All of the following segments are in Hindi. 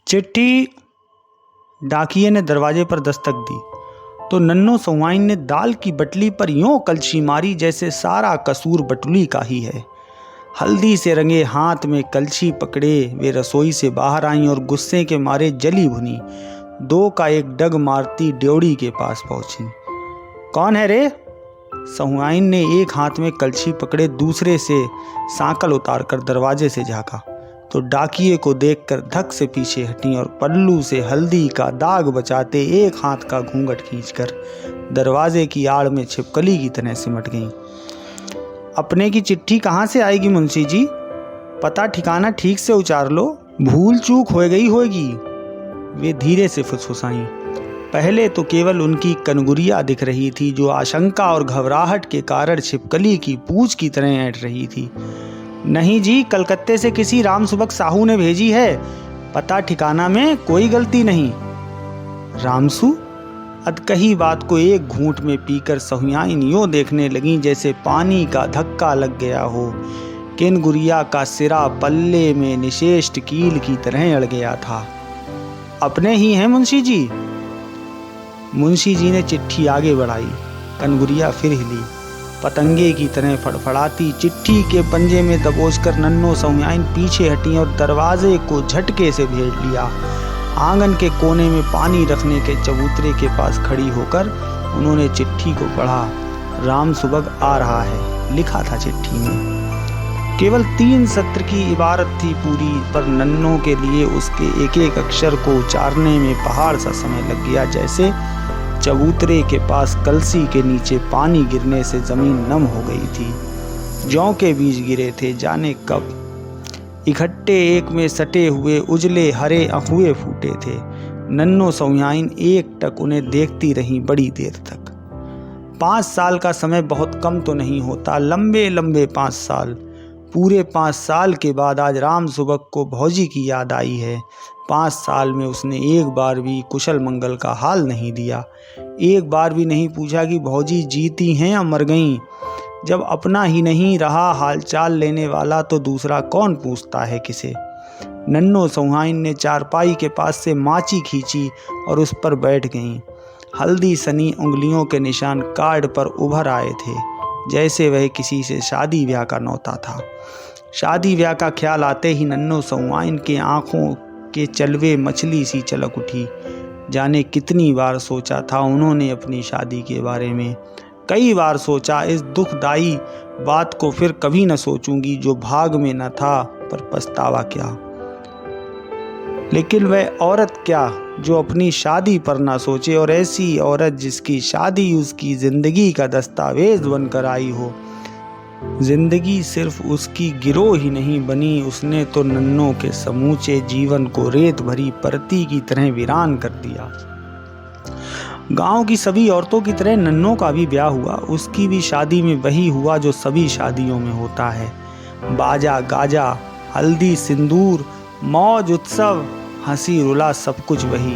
चिट्ठी। डाकिये ने दरवाजे पर दस्तक दी तो नन्नो सहुआइन ने दाल की बटली पर यूं कलछी मारी जैसे सारा कसूर बटुली का ही है। हल्दी से रंगे हाथ में कलछी पकड़े वे रसोई से बाहर आईं और गुस्से के मारे जली भुनी दो का एक डग मारती ड्योढ़ी के पास पहुंची। कौन है रे? सहुआइन ने एक हाथ में कलछी पकड़े दूसरे से सांकल उतारकर दरवाजे से झांका तो डाकिये को देखकर धक से पीछे हटी और पल्लू से हल्दी का दाग बचाते एक हाथ का घूंघट खींचकर दरवाजे की आड़ में छिपकली की तरह सिमट गईं। अपने की चिट्ठी कहाँ से आएगी मुंशी जी? पता ठिकाना ठीक से उचार लो, भूल चूक हो गई होगी। वे धीरे से फुसफुसाईं। पहले तो केवल उनकी कनगुरिया दिख रही थी जो आशंका और घबराहट के कारण छिपकली की पूंछ की तरह ऐंठ रही थी। नहीं जी, कलकत्ते से किसी राम सुबक साहू ने भेजी है, पता ठिकाना में कोई गलती नहीं। रामसू? अधकही बात को एक घूंट में पीकर सहुआइन यूं देखने लगीं जैसे पानी का धक्का लग गया हो। किनगुरिया का सिरा पल्ले में निशेष्ट कील की तरह अड़ गया था। अपने ही हैं मुंशी जी। मुंशी जी ने चिट्ठी आगे बढ़ाई। कनगुरिया फिर हिली। पतंगे की तरह फड़फड़ाती चिट्ठी के पंजे में दबोचकर नन्नो सहुआइन पीछे हटी और दरवाजे को झटके से भेड़ लिया। आंगन के कोने में पानी रखने के चबूतरे के पास खड़ी होकर उन्होंने चिट्ठी को पढ़ा। राम सुबह आ रहा है, लिखा था चिट्ठी में। केवल 3 सत्र की इबारत थी पूरी, पर नन्नों के लिए उसके एक एक अक्षर को उचारने में पहाड़ सा समय लग गया। जैसे चबूतरे के पास कलसी के नीचे पानी गिरने से जमीन नम हो गई थी। जौ के बीज गिरे थे, जाने कब। इकट्ठे एक में सटे हुए उजले हरे अहुए फूटे थे। नन्नो सहुआइन एक टक उन्हें देखती रहीं बड़ी देर तक। 5 साल का समय बहुत कम तो नहीं होता, लंबे लंबे 5 साल। पूरे 5 साल के बाद आज राम सुबह को भौजी की याद आई है। 5 साल में उसने एक बार भी कुशल मंगल का हाल नहीं दिया। एक बार भी नहीं पूछा कि भौजी जीती हैं या मर गईं। जब अपना ही नहीं रहा हालचाल लेने वाला तो दूसरा कौन पूछता है किसे। नन्नो सहुआइन ने चारपाई के पास से माची खींची और उस पर बैठ गईं। हल्दी सनी उंगलियों के निशान कार्ड पर उभर आए थे, जैसे वह किसी से शादी ब्याह का न्योता था। शादी ब्याह का ख्याल आते ही नन्नो सहुआइन के आंखों के चलवे मछली सी चलक उठी। जाने कितनी बार सोचा था उन्होंने अपनी शादी के बारे में। कई बार सोचा इस दुखदाई बात को फिर कभी न सोचूंगी जो भाग में न था, पर पछतावा क्या। लेकिन वह औरत क्या जो अपनी शादी पर ना सोचे, और ऐसी औरत जिसकी शादी उसकी जिंदगी का दस्तावेज बनकर आई हो। जिंदगी सिर्फ उसकी गिरोह ही नहीं बनी, उसने तो नन्नों के समूचे जीवन को रेत भरी परती की तरह वीरान कर दिया। गांव की सभी औरतों की तरह नन्नों का भी ब्याह हुआ। उसकी भी शादी में वही हुआ जो सभी शादियों में होता है। बाजा गाजा, हल्दी सिंदूर, मौज उत्सव, हंसी रुला, सब कुछ वही।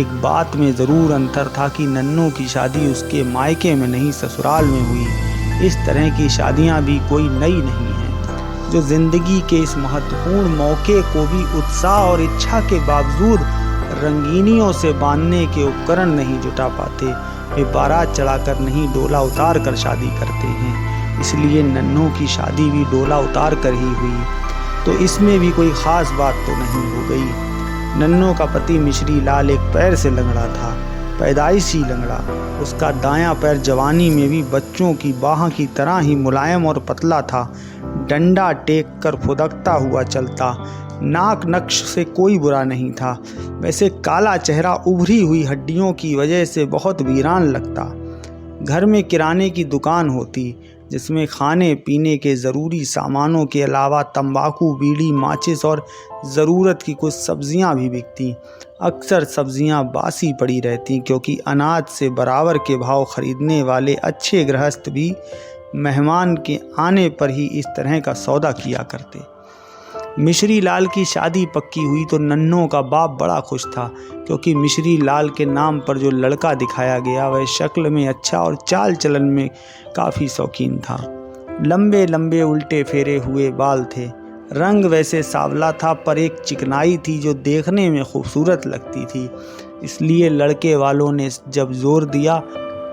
एक बात में ज़रूर अंतर था कि नन्नों की शादी उसके मायके में नहीं ससुराल में हुई। इस तरह की शादियां भी कोई नई नहीं हैं, जो ज़िंदगी के इस महत्वपूर्ण मौके को भी उत्साह और इच्छा के बावजूद रंगीनियों से बांधने के उपकरण नहीं जुटा पाते। वे बारात चढ़ाकर नहीं, डोला उतार कर शादी करते हैं। इसलिए नन्नों की शादी भी डोला उतार कर ही हुई। तो इसमें भी कोई ख़ास बात तो नहीं हो गई। नन्नों का पति मिश्री लाल एक पैर से लंगड़ा था, पैदाइशी लंगड़ा। उसका दायां पैर जवानी में भी बच्चों की बाह की तरह ही मुलायम और पतला था। डंडा टेक कर फुदकता हुआ चलता। नाक नक्श से कोई बुरा नहीं था। वैसे काला चेहरा उभरी हुई हड्डियों की वजह से बहुत वीरान लगता। घर में किराने की दुकान होती जिसमें खाने पीने के ज़रूरी सामानों के अलावा तंबाकू, बीड़ी, माचिस और ज़रूरत की कुछ सब्जियां भी बिकती। अक्सर सब्जियां बासी पड़ी रहती क्योंकि अनाज से बराबर के भाव खरीदने वाले अच्छे गृहस्थ भी मेहमान के आने पर ही इस तरह का सौदा किया करते। मिश्री लाल की शादी पक्की हुई तो नन्नों का बाप बड़ा खुश था, क्योंकि मिश्री लाल के नाम पर जो लड़का दिखाया गया वह शक्ल में अच्छा और चाल चलन में काफ़ी शौकीन था। लंबे लंबे उल्टे फेरे हुए बाल थे, रंग वैसे सांवला था पर एक चिकनाई थी जो देखने में खूबसूरत लगती थी। इसलिए लड़के वालों ने जब जोर दिया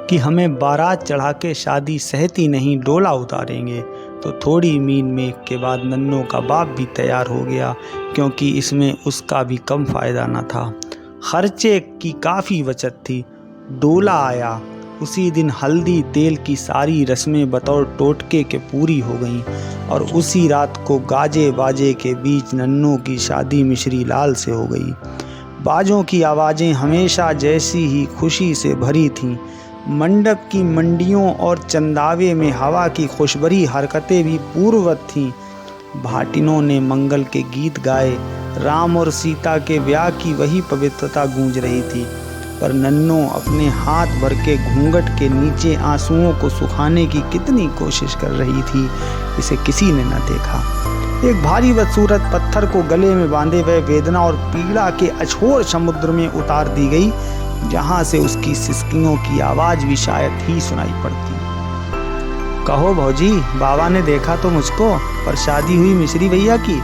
कि हमें बारात चढ़ा के शादी सहती नहीं, डोला उतारेंगे, तो थोड़ी मीन मेघ के बाद नन्नों का बाप भी तैयार हो गया, क्योंकि इसमें उसका भी कम फ़ायदा न था। खर्चे की काफ़ी बचत थी। डोला आया। उसी दिन हल्दी तेल की सारी रस्में बतौर टोटके के पूरी हो गईं और उसी रात को गाजे बाजे के बीच नन्नों की शादी मिश्री लाल से हो गई। बाजों की आवाज़ें हमेशा जैसी ही खुशी से भरी थीं। मंडप की मंडियों और चंदावे में हवा की खुशबरी हरकतें भी पूर्ववत थीं। भाटिनों ने मंगल के गीत गाए। राम और सीता के ब्याह की वही पवित्रता गूंज रही थी, पर नन्नों अपने हाथ भर के घूंघट के नीचे आंसुओं को सुखाने की कितनी कोशिश कर रही थी, इसे किसी ने न देखा। एक भारी बदसूरत पत्थर को गले में बांधे वह वेदना और पीड़ा के अछोर समुद्र में उतार दी गई, जहां से उसकी सिसकियों की आवाज़ भी शायद ही सुनाई पड़ती। कहो भौजी, बाबा ने देखा तो मुझको, पर शादी हुई मिश्री भैया की।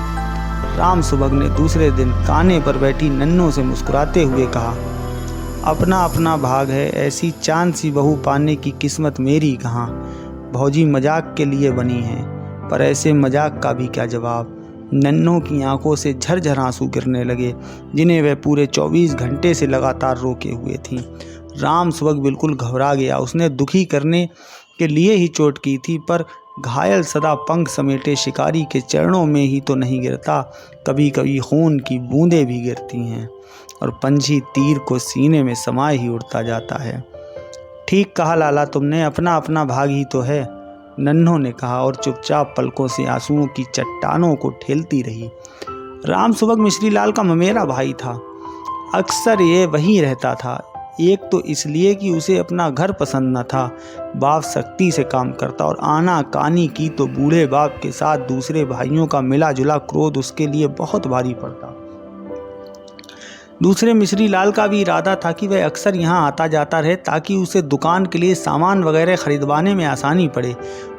राम सुबह ने दूसरे दिन काने पर बैठी नन्नों से मुस्कुराते हुए कहा, अपना अपना भाग है, ऐसी चांद सी बहू पाने की किस्मत मेरी कहाँ। भौजी मजाक के लिए बनी है, पर ऐसे मजाक का भी क्या जवाब। नन्नों की आंखों से झरझर आंसू गिरने लगे, जिन्हें वह पूरे 24 घंटे से लगातार रोके हुए थीं। राम सुबह बिल्कुल घबरा गया। उसने दुखी करने के लिए ही चोट की थी, पर घायल सदा पंख समेटे शिकारी के चरणों में ही तो नहीं गिरता, कभी कभी खून की बूंदें भी गिरती हैं और पंछी तीर को सीने में समाये ही उड़ता जाता है। ठीक कहा लाला तुमने, अपना अपना भाग ही तो है, नन्हों ने कहा और चुपचाप पलकों से आंसुओं की चट्टानों को ठेलती रही। राम सुबह मिश्री लाल का ममेरा भाई था। अक्सर ये वहीं रहता था। एक तो इसलिए कि उसे अपना घर पसंद न था, बाप सख्ती से काम करता और आना कानी की तो बूढ़े बाप के साथ दूसरे भाइयों का मिला जुला क्रोध उसके लिए बहुत भारी पड़ता। दूसरे मिश्री लाल का भी इरादा था कि वह अक्सर यहाँ आता जाता रहे, ताकि उसे दुकान के लिए सामान वगैरह खरीदवाने में आसानी पड़े।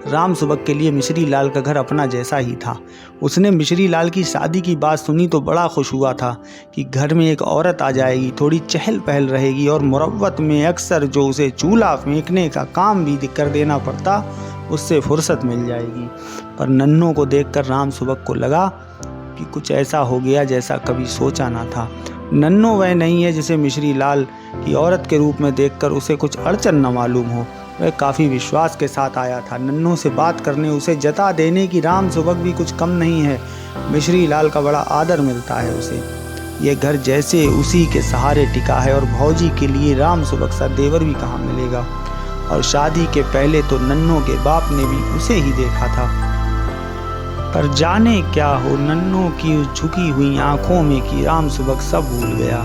राम सुबह के लिए मिश्री लाल का घर अपना जैसा ही था। उसने मिश्री लाल की शादी की बात सुनी तो बड़ा खुश हुआ था कि घर में एक औरत आ जाएगी, थोड़ी चहल पहल रहेगी और मुरव्वत में अक्सर जो उसे चूल्हा फेंकने का काम भी कर देना पड़ता, उससे फुर्सत मिल जाएगी। पर नन्नों को देखकर राम सुबह को लगा कि कुछ ऐसा हो गया जैसा कभी सोचा ना था। नन्नों वह नहीं है जिसे मिश्री लाल की औरत के रूप में देखकर उसे कुछ अड़चन न मालूम हो। वह काफ़ी विश्वास के साथ आया था। नन्नों से बात करने, उसे जता देने की राम सुबह भी कुछ कम नहीं है। मिश्री लाल का बड़ा आदर मिलता है उसे। यह घर जैसे उसी के सहारे टिका है और भौजी के लिए राम सुबह सा देवर भी कहाँ मिलेगा। और शादी के पहले तो नन्नों के बाप ने भी उसे ही देखा था, पर जाने क्या हो नन्नों की उस झुकी हुई आंखों में कि राम सुबह सब भूल गया।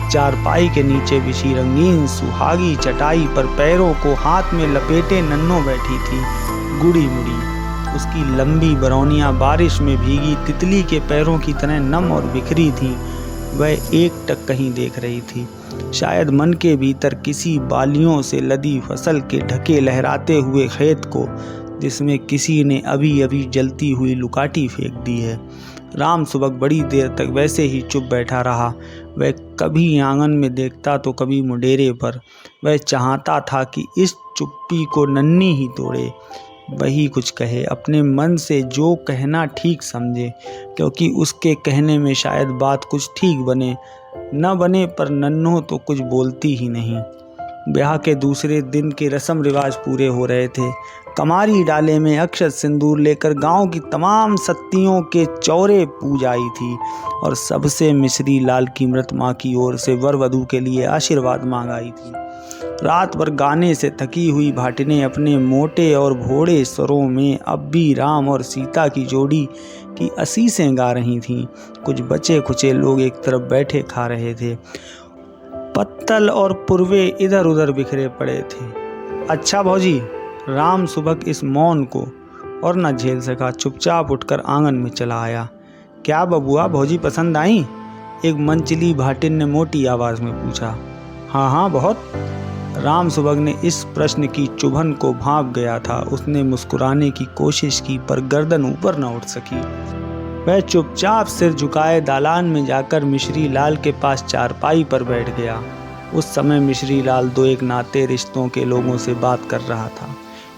चारपाई के नीचे बिछी रंगीन सुहागी चटाई पर पैरों को हाथ में लपेटे नन्नों बैठी थी, गुड़ी मुड़ी। उसकी लंबी बरौनियां बारिश में भीगी तितली के पैरों की तरह नम और बिखरी थी। वह एक टक कहीं देख रही थी, शायद मन के भीतर किसी बालियों से लदी फसल के ढके लहराते हुए खेत को, जिसमें किसी ने अभी अभी जलती हुई लुकाटी फेंक दी है। राम सुबह बड़ी देर तक वैसे ही चुप बैठा रहा। वह कभी आंगन में देखता तो कभी मुडेरे पर। वह चाहता था कि इस चुप्पी को नन्ही ही तोड़े, वही कुछ कहे, अपने मन से जो कहना ठीक समझे, क्योंकि उसके कहने में शायद बात कुछ ठीक बने न बने, पर नन्हों तो कुछ बोलती ही नहीं। ब्याह के दूसरे दिन के रस्म रिवाज पूरे हो रहे थे। कमारी डाले में अक्षत सिंदूर लेकर गांव की तमाम सत्तियों के चौरे पूज आई थी और सबसे मिश्री लाल की मृत माँ की ओर से वर वधू के लिए आशीर्वाद मांग आई थी। रात भर गाने से थकी हुई भाटिनें अपने मोटे और भोड़े स्वरों में अब भी राम और सीता की जोड़ी की असीसें गा रही थीं। कुछ बचे खुचे लोग एक तरफ बैठे खा रहे थे। पत्तल और पुरवे इधर उधर बिखरे पड़े थे। अच्छा भौजी, राम सुबह इस मौन को और न झेल सका, चुपचाप उठकर आंगन में चला आया। क्या बबुआ, भौजी पसंद आई? एक मनचिली भाटिन ने मोटी आवाज में पूछा। हाँ हाँ, बहुत। राम सुबह ने इस प्रश्न की चुभन को भांप गया था। उसने मुस्कुराने की कोशिश की, पर गर्दन ऊपर न उठ सकी। वह चुपचाप सिर झुकाए दालान में जाकर मिश्री लाल के पास चारपाई पर बैठ गया। उस समय मिश्री लाल दो एक नाते रिश्तों के लोगों से बात कर रहा था।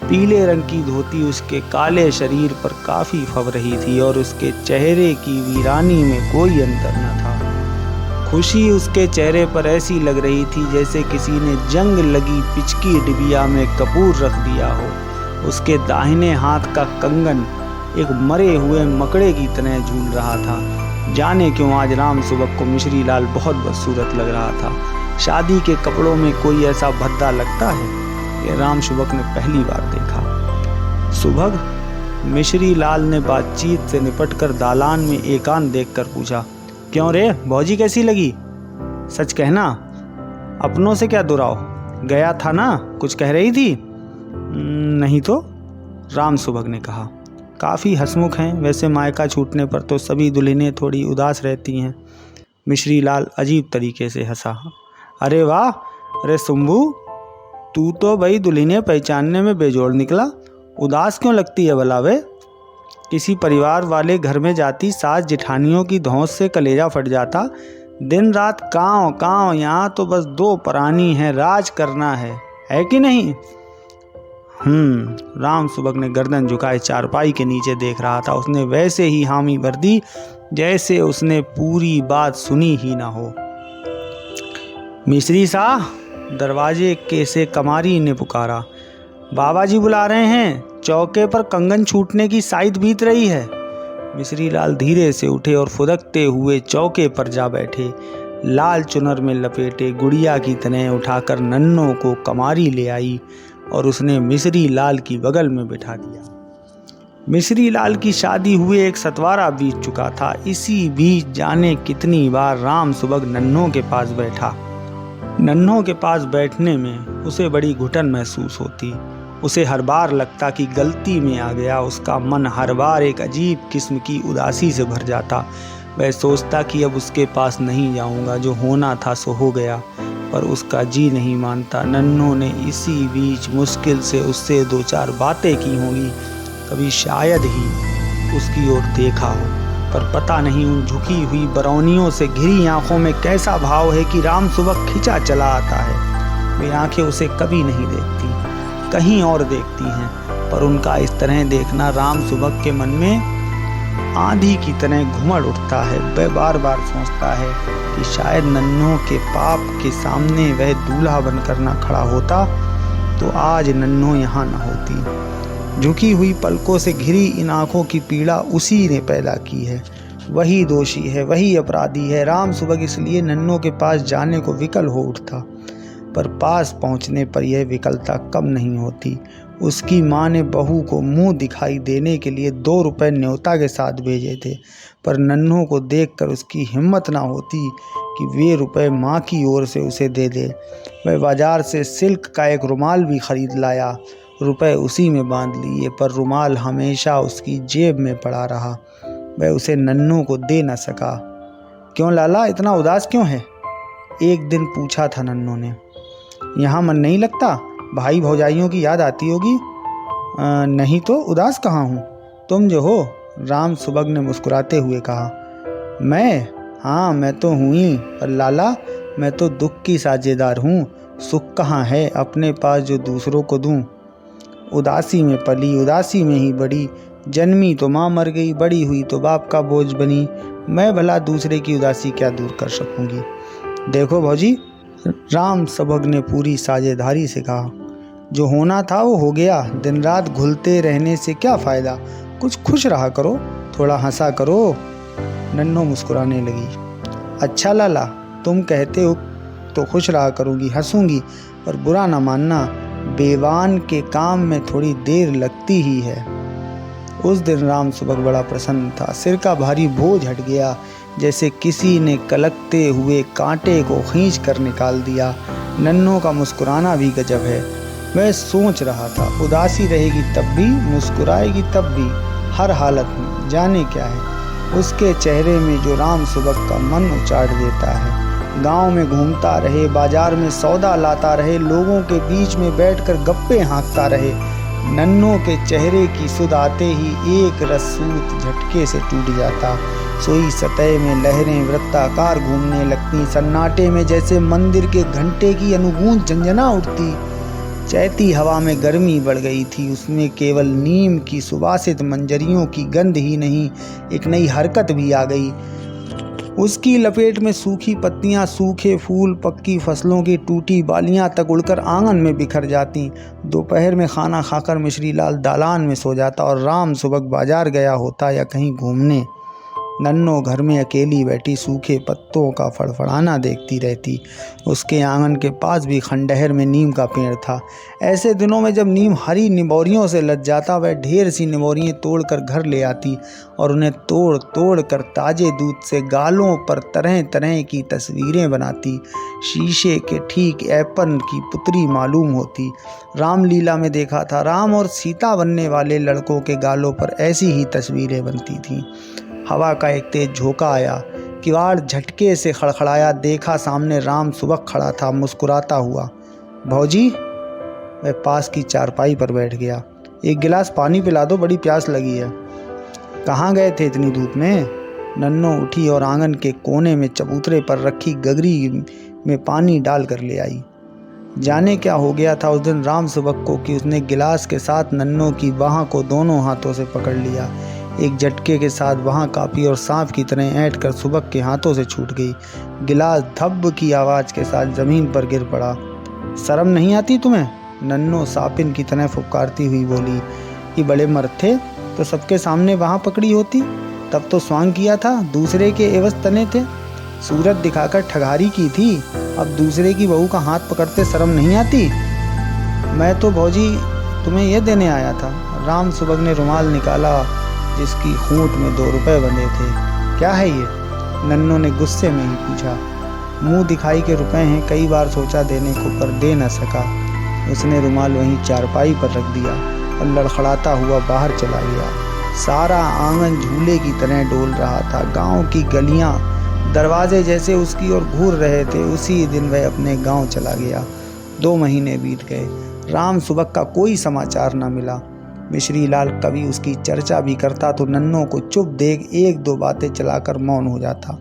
पीले रंग की धोती उसके काले शरीर पर काफी फब रही थी और उसके चेहरे की वीरानी में कोई अंतर न था। खुशी उसके चेहरे पर ऐसी लग रही थी जैसे किसी ने जंग लगी पिचकी डिबिया में कपूर रख दिया हो। उसके दाहिने हाथ का कंगन एक मरे हुए मकड़े की तरह झूल रहा था। जाने क्यों आज राम सुबह को मिश्री लाल बहुत बदसूरत लग रहा था। शादी के कपड़ों में कोई ऐसा भद्दा लगता है, ये राम सुबह ने पहली बार देखा। सुबह मिश्री लाल ने बातचीत से निपटकर दालान में एकांत देखकर पूछा, क्यों रे भौजी कैसी लगी? सच कहना, अपनों से क्या दुराव? गया था ना, कुछ कह रही थी? नहीं तो, राम सुबह ने कहा। काफ़ी हंसमुख हैं, वैसे मायका छूटने पर तो सभी दुल्हनें थोड़ी उदास रहती हैं। मिश्री लाल अजीब तरीके से हंसा। अरे वाह, अरे सुम्बू, तू तो भाई दुल्हनें पहचानने में बेजोड़ निकला। उदास क्यों लगती है भला वे? किसी परिवार वाले घर में जाती सास जेठानियों की धौंस से कलेजा फट जाता। दिन रात कांव कांव, यहाँ तो बस दो प्राणी हैं, राज करना है कि नहीं? राम सुबह ने गर्दन झुकाए चारपाई के नीचे देख रहा था। उसने वैसे ही हामी भर दी जैसे उसने पूरी बात सुनी ही ना हो। मिश्री सा, दरवाजे के से कमारी ने पुकारा। बाबा जी बुला रहे हैं, चौके पर कंगन छूटने की साइद बीत रही है। मिश्री लाल धीरे से उठे और फुदकते हुए चौके पर जा बैठे। लाल चुनर में लपेटे गुड़िया की तरह उठाकर नन्नों को कमारी ले आई और उसने मिश्री लाल की बगल में बिठा दिया। मिश्री लाल की शादी हुए एक सतवारा बीत चुका था। इसी बीच जाने कितनी बार राम सुबह नन्नों के पास बैठा। नन्नों के पास बैठने में उसे बड़ी घुटन महसूस होती। उसे हर बार लगता कि गलती में आ गया। उसका मन हर बार एक अजीब किस्म की उदासी से भर जाता। वह सोचता कि अब उसके पास नहीं जाऊंगा, जो होना था सो हो गया, पर उसका जी नहीं मानता। नन्नों ने इसी बीच मुश्किल से उससे दो चार बातें की होंगी, कभी शायद ही उसकी ओर देखा हो, पर पता नहीं उन झुकी हुई बरौनियों से घिरी आंखों में कैसा भाव है कि राम सुबह खिंचा चला आता है। वे आंखें उसे कभी नहीं देखती, कहीं और देखती हैं, पर उनका इस तरह देखना राम सुबह के मन में आंधी की तरह घुमड़ उठता है। वह बार बार सोचता है कि शायद नन्नों के पाप के सामने वह दूल्हा बनकर ना खड़ा होता तो आज नन्नों यहाँ न होती। झुकी हुई पलकों से घिरी इन आंखों की पीड़ा उसी ने पैदा की है। वही दोषी है, वही अपराधी है। राम सुबह इसलिए नन्नों के पास जाने को विकल हो उठता, पर पास पहुंचने पर यह विकलता कम नहीं होती। उसकी माँ ने बहू को मुंह दिखाई देने के लिए 2 रुपए न्योता के साथ भेजे थे, पर नन्हों को देखकर उसकी हिम्मत ना होती कि वे रुपए माँ की ओर से उसे दे दे। वह बाजार से सिल्क का एक रुमाल भी खरीद लाया, रुपए उसी में बांध लिए, पर रुमाल हमेशा उसकी जेब में पड़ा रहा। वह उसे नन्हों को दे न सका। क्यों लाला, इतना उदास क्यों है? एक दिन पूछा था नन्हों ने। यहाँ मन नहीं लगता? भाई भौजाइयों की याद आती होगी? नहीं तो उदास कहाँ हूँ, तुम जो हो, राम सुबह ने मुस्कुराते हुए कहा। मैं? हाँ, मैं तो हूँ ही, पर लाला मैं तो दुख की साझेदार हूँ। सुख कहाँ है अपने पास जो दूसरों को दूँ? उदासी में पली, उदासी में ही बड़ी। जन्मी तो माँ मर गई, बड़ी हुई तो बाप का बोझ बनी। मैं भला दूसरे की उदासी क्या दूर कर सकूँगी? देखो भौजी, राम सबक ने पूरी साझेदारी से कहा, जो होना था वो हो गया। दिन रात घुलते रहने से क्या फ़ायदा? कुछ खुश रहा करो, थोड़ा हंसा करो। नन्नो मुस्कुराने लगी। अच्छा लाला, तुम कहते हो तो खुश रहा करूँगी, हंसूँगी, पर बुरा ना मानना, बेवान के काम में थोड़ी देर लगती ही है। उस दिन राम सुबह बड़ा प्रसन्न था। सिर का भारी बोझ हट गया, जैसे किसी ने कलकते हुए कांटे को खींच कर निकाल दिया। नन्नों का मुस्कुराना भी गजब है। वह सोच रहा था, उदासी रहेगी तब भी, मुस्कुराएगी तब भी, हर हालत में। जाने क्या है उसके चेहरे में जो राम सुबह का मन उचाट देता है। गांव में घूमता रहे, बाजार में सौदा लाता रहे, लोगों के बीच में बैठकर गप्पे हाँकता रहे, नन्नों के चेहरे की सुध आते ही एक रस सूत झटके से टूट जाता। सोई सतह में लहरें वृत्ताकार घूमने लगती। सन्नाटे में जैसे मंदिर के घंटे की अनुगूंज झंझना उठती। चैती हवा में गर्मी बढ़ गई थी। उसमें केवल नीम की सुवासित मंजरियों की गंध ही नहीं, एक नई हरकत भी आ गई। उसकी लपेट में सूखी पत्तियां, सूखे फूल, पक्की फसलों की टूटी बालियां तक उड़कर आंगन में बिखर जाती। दोपहर में खाना खाकर मिश्री लाल दालान में सो जाता और राम सुबह बाजार गया होता या कहीं घूमने। नन्नो घर में अकेली बैठी सूखे पत्तों का फड़फड़ाना देखती रहती। उसके आंगन के पास भी खंडहर में नीम का पेड़ था। ऐसे दिनों में जब नीम हरी निमोरियों से लद जाता, वह ढेर सी निमोरियाँ तोड़ कर घर ले आती और उन्हें तोड़ तोड़ कर ताजे दूध से गालों पर तरह तरह की तस्वीरें बनाती। शीशे के ठीक एपन की पुतरी मालूम होती। रामलीला में देखा था, राम और सीता बनने वाले लड़कों के गालों पर ऐसी ही तस्वीरें बनती थीं। हवा का एक तेज झोंका आया, किवाड़ झटके से खड़खड़ाया। देखा सामने राम सुबह खड़ा था, मुस्कुराता हुआ। भौजी, वह पास की चारपाई पर बैठ गया। एक गिलास पानी पिला दो, बड़ी प्यास लगी है। कहाँ गए थे इतनी धूप में? नन्नो उठी और आंगन के कोने में चबूतरे पर रखी गगरी में पानी डाल कर ले आई। जाने क्या हो गया था उस दिन राम सुबह को कि उसने गिलास के साथ नन्नो की बाह को दोनों हाथों से पकड़ लिया। एक झटके के साथ वहाँ कापी और सांप की तरह ऐंठ कर सुबह के हाथों से छूट गई। गिलास धब की आवाज़ के साथ ज़मीन पर गिर पड़ा। शर्म नहीं आती तुम्हें? नन्नो सापिन की तरह फुफकारती हुई बोली। कि बड़े मर्द थे तो सबके सामने वहाँ पकड़ी होती, तब तो स्वांग किया था, दूसरे के एवज तने थे, सूरत दिखाकर ठगारी की थी। अब दूसरे की बहू का हाथ पकड़ते शर्म नहीं आती? मैं तो भौजी तुम्हें यह देने आया था। राम सुबह ने रुमाल निकाला जिसकी खूंट में 2 रुपए बंधे थे। क्या है ये? नन्नो ने गुस्से में ही पूछा। मुंह दिखाई के रुपए हैं, कई बार सोचा देने को पर दे न सका। उसने रुमाल वहीं चारपाई पर रख दिया और लड़खड़ाता हुआ बाहर चला गया। सारा आंगन झूले की तरह डोल रहा था। गांव की गलियां दरवाजे जैसे उसकी ओर घूर रहे थे। उसी दिन वह अपने गांव चला गया। 2 महीने बीत गए। राम सुबह का कोई समाचार न मिला। मिश्री लाल कभी उसकी चर्चा भी करता तो नन्नो को चुप देख 1-2 बातें चलाकर मौन हो जाता।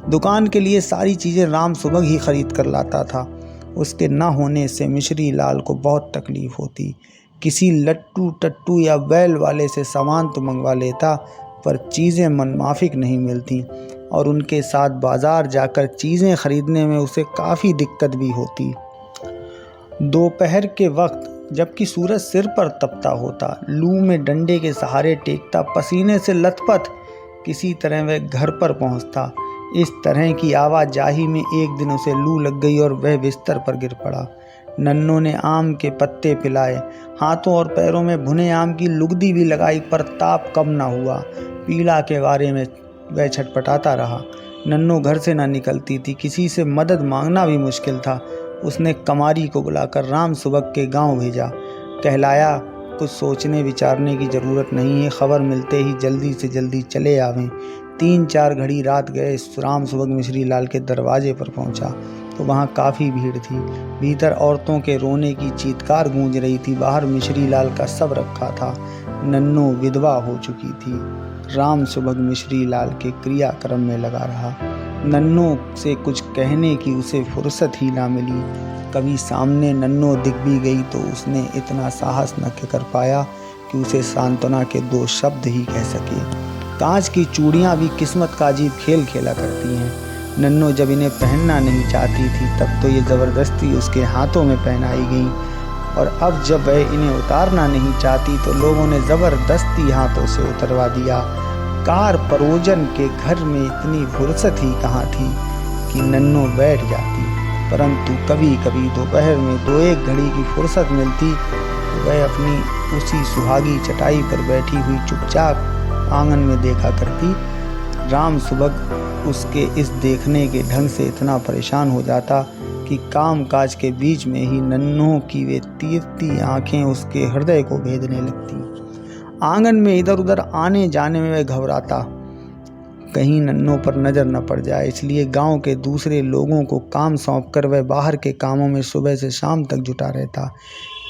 दुकान के लिए सारी चीज़ें राम सुबह ही खरीद कर लाता था। उसके न होने से मिश्री लाल को बहुत तकलीफ होती। किसी लट्टू टट्टू या बैल वाले से सामान तो मंगवा लेता, पर चीज़ें मनमाफिक नहीं मिलती और उनके साथ बाजार जाकर चीज़ें खरीदने में उसे काफ़ी दिक्कत भी होती। दोपहर के वक्त जबकि सूरज सिर पर तपता होता, लू में डंडे के सहारे टेकता, पसीने से लथपथ किसी तरह वह घर पर पहुंचता। इस तरह की आवाजाही में एक दिन उसे लू लग गई और वह बिस्तर पर गिर पड़ा। नन्नो ने आम के पत्ते पिलाए, हाथों और पैरों में भुने आम की लुगदी भी लगाई, पर ताप कम ना हुआ। पीड़ा के बारे में वह छटपटाता रहा। नन्नो घर से ना निकलती थी, किसी से मदद मांगना भी मुश्किल था। उसने कमारी को बुलाकर राम सुबह के गांव भेजा। कहलाया, कुछ सोचने विचारने की ज़रूरत नहीं है, खबर मिलते ही जल्दी से जल्दी चले आवें। 3-4 घड़ी रात गए। राम सुबह मिश्री लाल के दरवाजे पर पहुंचा तो वहां काफ़ी भीड़ थी। भीतर औरतों के रोने की चीत्कार गूंज रही थी। बाहर मिश्री लाल का शव रखा था। नन्नो विधवा हो चुकी थी। राम सुबह मिश्री लाल के क्रियाक्रम में लगा रहा। नन्नो से कुछ कहने की उसे फुर्सत ही ना मिली। कभी सामने नन्नो दिख भी गई तो उसने इतना साहस न कर पाया कि उसे सांत्वना के 2 शब्द ही कह सके। कांच की चूड़ियाँ भी किस्मत का अजीब खेल खेला करती हैं। नन्नो जब इन्हें पहनना नहीं चाहती थी तब तो ये ज़बरदस्ती उसके हाथों में पहनाई गई, और अब जब वह इन्हें उतारना नहीं चाहती तो लोगों ने ज़बरदस्ती हाथों से उतरवा दिया। कार परोजन के घर में इतनी फुर्सत ही कहाँ थी कि नन्नो बैठ जाती, परंतु कभी कभी दोपहर में 2-1 घड़ी की फुर्सत मिलती तो वह अपनी उसी सुहागी चटाई पर बैठी हुई चुपचाप आंगन में देखा करती। राम सुबह उसके इस देखने के ढंग से इतना परेशान हो जाता कि काम काज के बीच में ही नन्हों की वे तीरती आंखें उसके हृदय को भेदने लगती। आंगन में इधर उधर आने जाने में वह घबराता, कहीं नन्हों पर नज़र न पड़ जाए, इसलिए गांव के दूसरे लोगों को काम सौंपकर वह बाहर के कामों में सुबह से शाम तक जुटा रहता।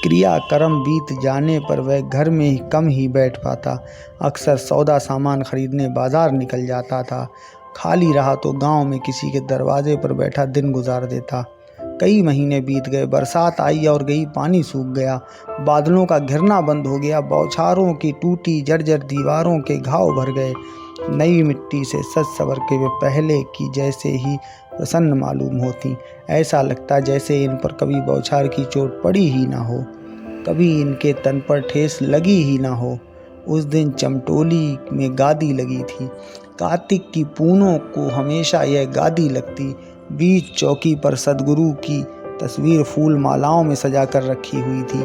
क्रियाक्रम बीत जाने पर वह घर में ही कम ही बैठ पाता। अक्सर सौदा सामान खरीदने बाजार निकल जाता था। खाली रहा तो गांव में किसी के दरवाजे पर बैठा दिन गुजार देता। कई महीने बीत गए, बरसात आई और गई, पानी सूख गया, बादलों का घिरना बंद हो गया, बौछारों की टूटी जर्जर दीवारों के घाव भर गए। नई मिट्टी से सज संवर के वे पहले की जैसे ही प्रसन्न मालूम होती। ऐसा लगता जैसे इन पर कभी बौछार की चोट पड़ी ही ना हो, कभी इनके तन पर ठेस लगी ही ना हो। उस दिन चमटोली में गादी लगी थी। कार्तिक की पूनों को हमेशा यह गादी लगती। बीच चौकी पर सदगुरु की तस्वीर फूल मालाओं में सजा कर रखी हुई थी।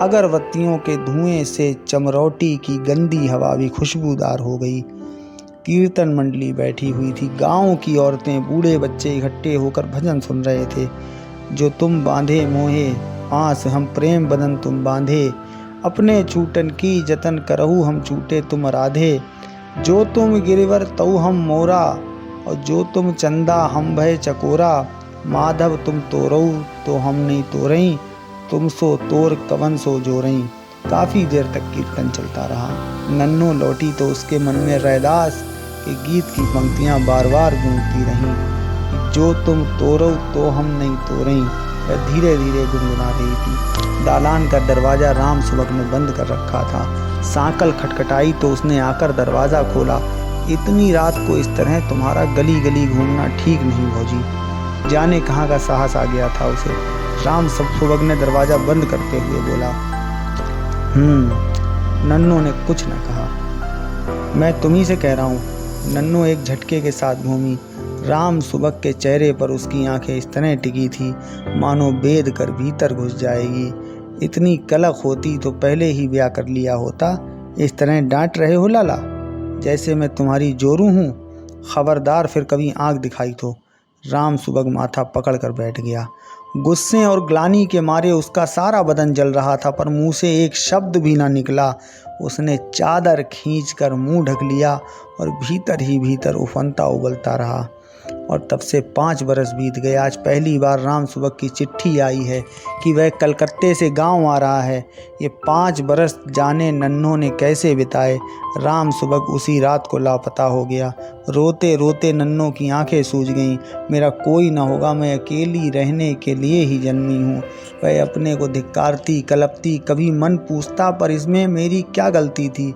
अगरबत्तियों के धुएं से चमरौटी की गंदी हवा भी खुशबूदार हो गई। कीर्तन मंडली बैठी हुई थी। गांव की औरतें, बूढ़े बच्चे इकट्ठे होकर भजन सुन रहे थे। जो तुम बांधे मोहे पास हम प्रेम बदन तुम बांधे, अपने छूटन की जतन करहु हम छूटे तुम राधे। जो तुम गिरवर तऊ हम मोरा, और जो तुम चंदा हम भय चकोरा। माधव तुम तोरऊ तो हम नहीं तोरई, तुम सो तोर कवन सो जोरई। काफ़ी देर तक कीर्तन चलता रहा। नन्नो लौटी तो उसके मन में रैदास के गीत की पंक्तियां बार बार गूंजती रहीं। जो तुम तोरऊ तो हम नहीं तोरई, वह धीरे धीरे गुनगुना रही थी। दालान का दरवाज़ा राम सुबह ने बंद कर रखा था। सांकल खटखटाई तो उसने आकर दरवाज़ा खोला। इतनी रात को इस तरह तुम्हारा गली गली घूमना ठीक नहीं भौजी। जाने कहाँ का साहस आ गया था उसे। राम सुबह ने दरवाज़ा बंद करते हुए बोला। नन्नो ने कुछ न कहा। मैं तुम्ही से कह रहा हूँ। नन्नो एक झटके के साथ घूमी। राम सुबह के चेहरे पर उसकी आंखें इस तरह टिकी थी मानो बेद कर भीतर घुस जाएगी। इतनी कलक होती तो पहले ही ब्याह कर लिया होता। इस तरह डांट रहे हो लाला, जैसे मैं तुम्हारी जोरू हूँ। खबरदार फिर कभी आंख दिखाई तो। राम सुबह माथा पकड़ कर बैठ गया। गुस्से और ग्लानि के मारे उसका सारा बदन जल रहा था, पर मुंह से एक शब्द भी ना निकला। उसने चादर खींचकर मुंह ढक लिया और भीतर ही भीतर उफनता उबलता रहा। और तब से 5 बरस बीत गए। आज पहली बार राम सुबह की चिट्ठी आई है कि वह कलकत्ते से गांव आ रहा है। ये 5 बरस जाने नन्हों ने कैसे बिताए। राम सुबह उसी रात को लापता हो गया। रोते रोते नन्हों की आंखें सूज गईं। मेरा कोई न होगा, मैं अकेली रहने के लिए ही जन्मी हूँ। वह अपने को धिक्कारती, कलपती, कभी मन पूछता पर इसमें मेरी क्या गलती थी।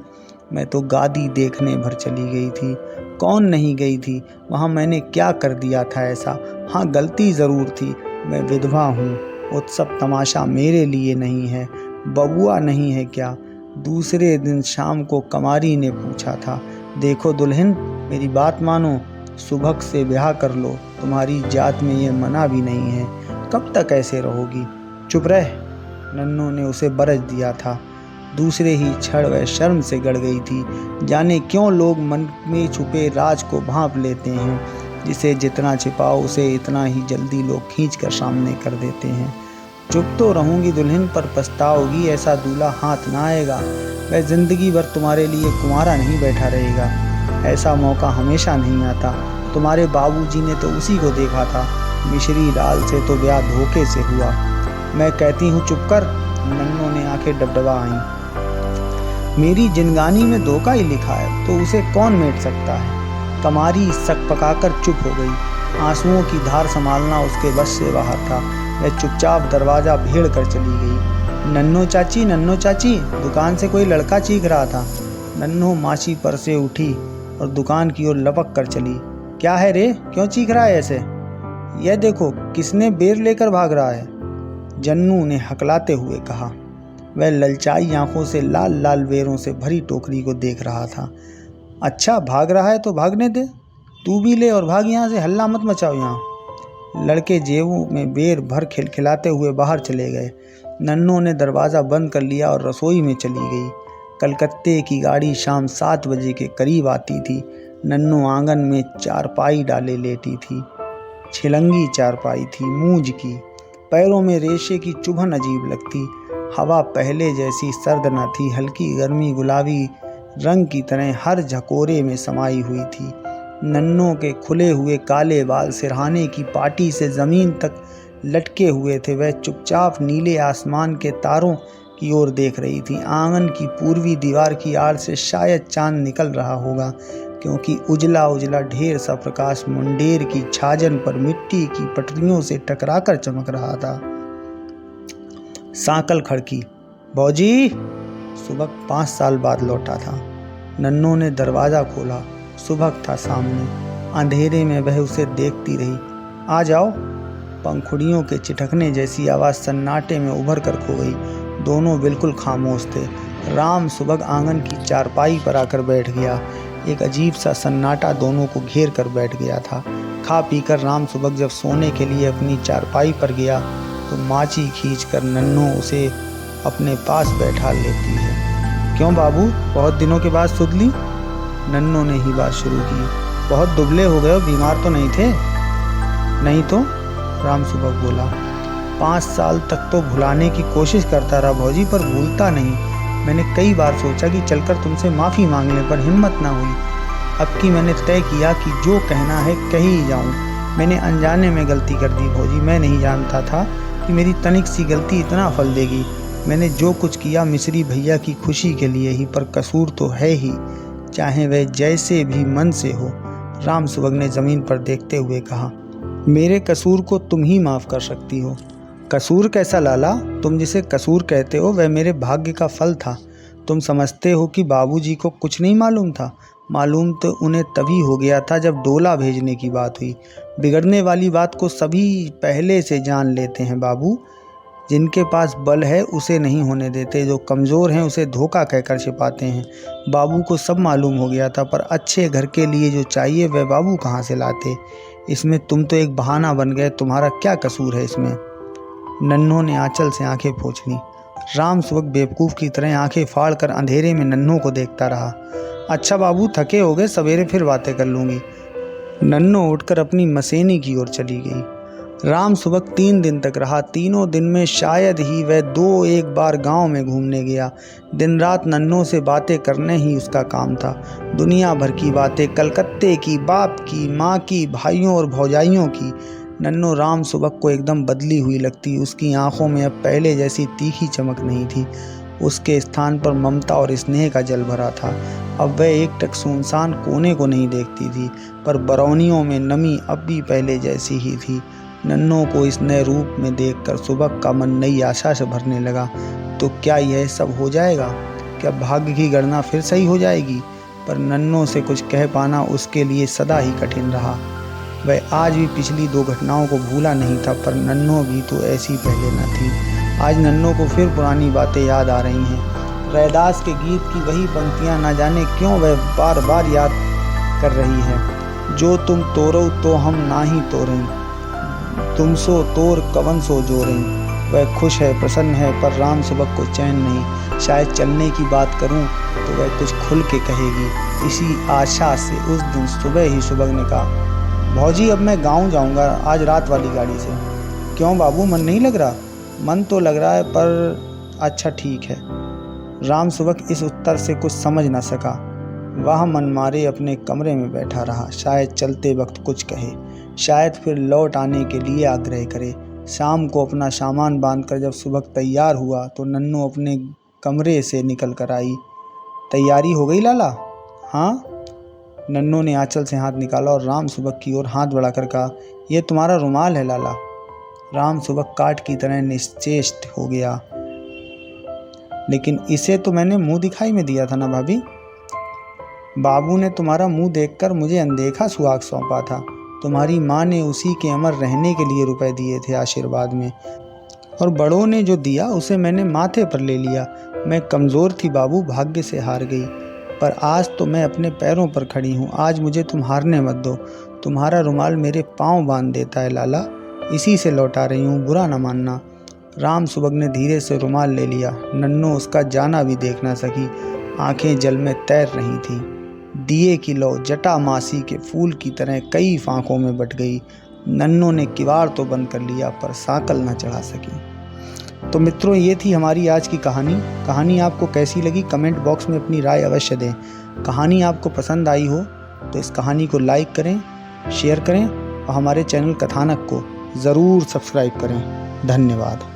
मैं तो गादी देखने भर चली गई थी। कौन नहीं गई थी वहाँ? मैंने क्या कर दिया था ऐसा? हाँ, गलती ज़रूर थी। मैं विधवा हूँ। उत्सव तमाशा मेरे लिए नहीं है। बबुआ नहीं है क्या? दूसरे दिन शाम को कमारी ने पूछा था। देखो दुल्हन, मेरी बात मानो, सुबह से ब्याह कर लो। तुम्हारी जात में ये मना भी नहीं है। कब तक ऐसे रहोगी? चुप रह, नन्हों ने उसे बरस दिया था। दूसरे ही क्षण वह शर्म से गड़ गई थी। जाने क्यों लोग मन में छुपे राज को भांप लेते हैं। जिसे जितना छिपाओ उसे इतना ही जल्दी लोग खींच कर सामने कर देते हैं। चुप तो रहूंगी दुल्हन, पर पछताओगी। ऐसा दूल्हा हाथ ना आएगा। वह जिंदगी भर तुम्हारे लिए कुंवारा नहीं बैठा रहेगा। ऐसा मौका हमेशा नहीं आता। तुम्हारे बाबूजी ने तो उसी को देखा था। मिश्री लाल से तो ब्याह धोखे से हुआ। मैं कहती हूँ चुप कर। नन्हों ने आंखें डबडबा आईं। मेरी जिंदगानी में धोखा ही लिखा है तो उसे कौन मेट सकता है। कमारी सक पकाकर चुप हो गई। आंसुओं की धार संभालना उसके बस से बाहर था। वह चुपचाप दरवाज़ा भेड़ कर चली गई। नन्नो चाची, नन्नो चाची, दुकान से कोई लड़का चीख रहा था। नन्नो माची पर से उठी और दुकान की ओर लपक कर चली। क्या है रे, क्यों चीख रहा है ऐसे? यह देखो, किसने बेर लेकर भाग रहा है? जन्नू ने हकलाते हुए कहा। वह ललचाई आंखों से लाल लाल बेरों से भरी टोकरी को देख रहा था। अच्छा, भाग रहा है तो भागने दे। तू भी ले और भाग यहाँ से। हल्ला मत मचाओ यहाँ। लड़के जेबों में बेर भर खिलखिलाते हुए बाहर चले गए। नन्हों ने दरवाज़ा बंद कर लिया और रसोई में चली गई। कलकत्ते की गाड़ी शाम 7 बजे के करीब आती थी। नन्हों आंगन में चारपाई डाले लेटी थी। छिलंगी चारपाई थी, मूंज की। पैरों में रेशे की चुभन अजीब लगती। हवा पहले जैसी सर्द न थी। हल्की गर्मी गुलाबी रंग की तरह हर झकोरे में समाई हुई थी। नन्हों के खुले हुए काले बाल सिरहाने की पाटी से ज़मीन तक लटके हुए थे। वह चुपचाप नीले आसमान के तारों की ओर देख रही थी। आंगन की पूर्वी दीवार की आड़ से शायद चांद निकल रहा होगा, क्योंकि उजला उजला ढेर सा प्रकाश मुंडेर की छाजन पर मिट्टी की पटरियों से टकराकर चमक रहा था। सांकल खड़की। भौजी! सुबह 5 साल बाद लौटा था। नन्नों ने दरवाज़ा खोला। सुबह था सामने। अंधेरे में वह उसे देखती रही। आ जाओ। पंखुड़ियों के चिटकने जैसी आवाज़ सन्नाटे में उभर कर खो गई। दोनों बिल्कुल खामोश थे। राम सुबह आंगन की चारपाई पर आकर बैठ गया। एक अजीब सा सन्नाटा दोनों को घेर कर बैठ गया था। खा पीकर राम सुबह जब सोने के लिए अपनी चारपाई पर गया तो माची खींचकर नन्नो उसे अपने पास बैठा लेती है। क्यों बाबू, बहुत दिनों के बाद सुध ली? नन्नो ने ही बात शुरू की। बहुत दुबले हो गए हो, बीमार तो नहीं थे? नहीं तो, राम सुबह बोला। 5 साल तक तो भुलाने की कोशिश करता रहा भौजी, पर भूलता नहीं। मैंने कई बार सोचा कि चलकर तुमसे माफ़ी मांग लें, पर हिम्मत ना हुई। अब की मैंने तय किया कि जो कहना है कह ही जाऊं। मैंने अनजाने में गलती कर दी भौजी। मैं नहीं जानता था कि मेरी तनिक सी गलती इतना फल देगी। मैंने जो कुछ किया मिस्री भैया की खुशी के लिए ही, पर कसूर तो है ही, चाहे वह जैसे भी मन से हो। राम सुबह ने ज़मीन पर देखते हुए कहा। मेरे कसूर को तुम ही माफ़ कर सकती हो। कसूर कैसा लाला? तुम जिसे कसूर कहते हो वह मेरे भाग्य का फल था। तुम समझते हो कि बाबूजी को कुछ नहीं मालूम था? मालूम तो उन्हें तभी हो गया था जब डोला भेजने की बात हुई। बिगड़ने वाली बात को सभी पहले से जान लेते हैं बाबू। जिनके पास बल है उसे नहीं होने देते, जो कमज़ोर हैं उसे धोखा कहकर छिपाते हैं। बाबू को सब मालूम हो गया था, पर अच्छे घर के लिए जो चाहिए वह बाबू कहाँ से लाते? इसमें तुम तो एक बहाना बन गए। तुम्हारा क्या कसूर है इसमें? नन्नों ने आंचल से आंखें पोंछ लीं। राम सुबह बेवकूफ़ की तरह आंखें फाड़ कर अंधेरे में नन्नों को देखता रहा। अच्छा बाबू, थके हो गए, सवेरे फिर बातें कर लूँगी। नन्नो उठकर अपनी मसेनी की ओर चली गई। राम सुबह 3 दिन तक रहा। तीनों दिन में शायद ही वह 2-1 बार गांव में घूमने गया। दिन रात नन्नों से बातें करने ही उसका काम था। दुनिया भर की बातें, कलकत्ते की, बाप की, माँ की, भाइयों और भौजाइयों की। नन्नो राम सुबह को एकदम बदली हुई लगती। उसकी आंखों में अब पहले जैसी तीखी चमक नहीं थी। उसके स्थान पर ममता और स्नेह का जल भरा था। अब वह एक टक सुनसान कोने को नहीं देखती थी, पर बरौनियों में नमी अब भी पहले जैसी ही थी। नन्नों को इस नए रूप में देखकर सुबह का मन नई आशा से भरने लगा। तो क्या यह सब हो जाएगा? क्या भाग्य की गणना फिर सही हो जाएगी? पर नन्नों से कुछ कह पाना उसके लिए सदा ही कठिन रहा। वह आज भी पिछली 2 घटनाओं को भूला नहीं था, पर नन्नों भी तो ऐसी पहले न थी। आज नन्नों को फिर पुरानी बातें याद आ रही हैं। रैदास के गीत की वही पंक्तियाँ न जाने क्यों वह बार बार याद कर रही है। जो तुम तोरो तो हम ना ही तोरें, तुम सो तोर कवन सो जोरें। वह खुश है, प्रसन्न है, पर राम सुबह को चैन नहीं। शायद चलने की बात करूं तो वह कुछ खुल के कहेगी। इसी आशा से उस दिन सुबह ही सुबह ने कहा, भौजी अब मैं गांव जाऊंगा, आज रात वाली गाड़ी से। क्यों बाबू, मन नहीं लग रहा? मन तो लग रहा है, पर अच्छा ठीक है। राम सुबह इस उत्तर से कुछ समझ न सका। वह मन मारे अपने कमरे में बैठा रहा। शायद चलते वक्त कुछ कहे, शायद फिर लौट आने के लिए आग्रह करे। शाम को अपना सामान बांधकर जब सुबह तैयार हुआ तो नन्नो अपने कमरे से निकल कर आई। तैयारी हो गई लाला? हाँ। नन्नो ने आंचल से हाथ निकाला और राम सुबह की ओर हाथ बढ़ाकर कहा, यह तुम्हारा रुमाल है लाला। राम सुबह काठ की तरह निश्चेष्ट हो गया। लेकिन इसे तो मैंने मुंह दिखाई में दिया था ना भाभी। बाबू ने तुम्हारा मुंह देखकर मुझे अनदेखा सुहाग सौंपा था। तुम्हारी माँ ने उसी के अमर रहने के लिए रुपए दिए थे आशीर्वाद में, और बड़ों ने जो दिया उसे मैंने माथे पर ले लिया। मैं कमज़ोर थी बाबू, भाग्य से हार गई, पर आज तो मैं अपने पैरों पर खड़ी हूँ। आज मुझे तुम हारने मत दो। तुम्हारा रुमाल मेरे पाँव बांध देता है लाला, इसी से लौटा रही हूँ, बुरा न मानना। राम सुबह ने धीरे से रुमाल ले लिया। नन्नो उसका जाना भी देख ना सकी। आंखें जल में तैर रही थीं। दिए की लौ जटा मासी के फूल की तरह कई फांकों में बट गई। नन्नो ने किवाड़ तो बंद कर लिया, पर सांकल न चढ़ा सकी। तो मित्रों, ये थी हमारी आज की कहानी। कहानी आपको कैसी लगी कमेंट बॉक्स में अपनी राय अवश्य दें। कहानी आपको पसंद आई हो तो इस कहानी को लाइक करें, शेयर करें और हमारे चैनल कथानक को ज़रूर सब्सक्राइब करें। धन्यवाद।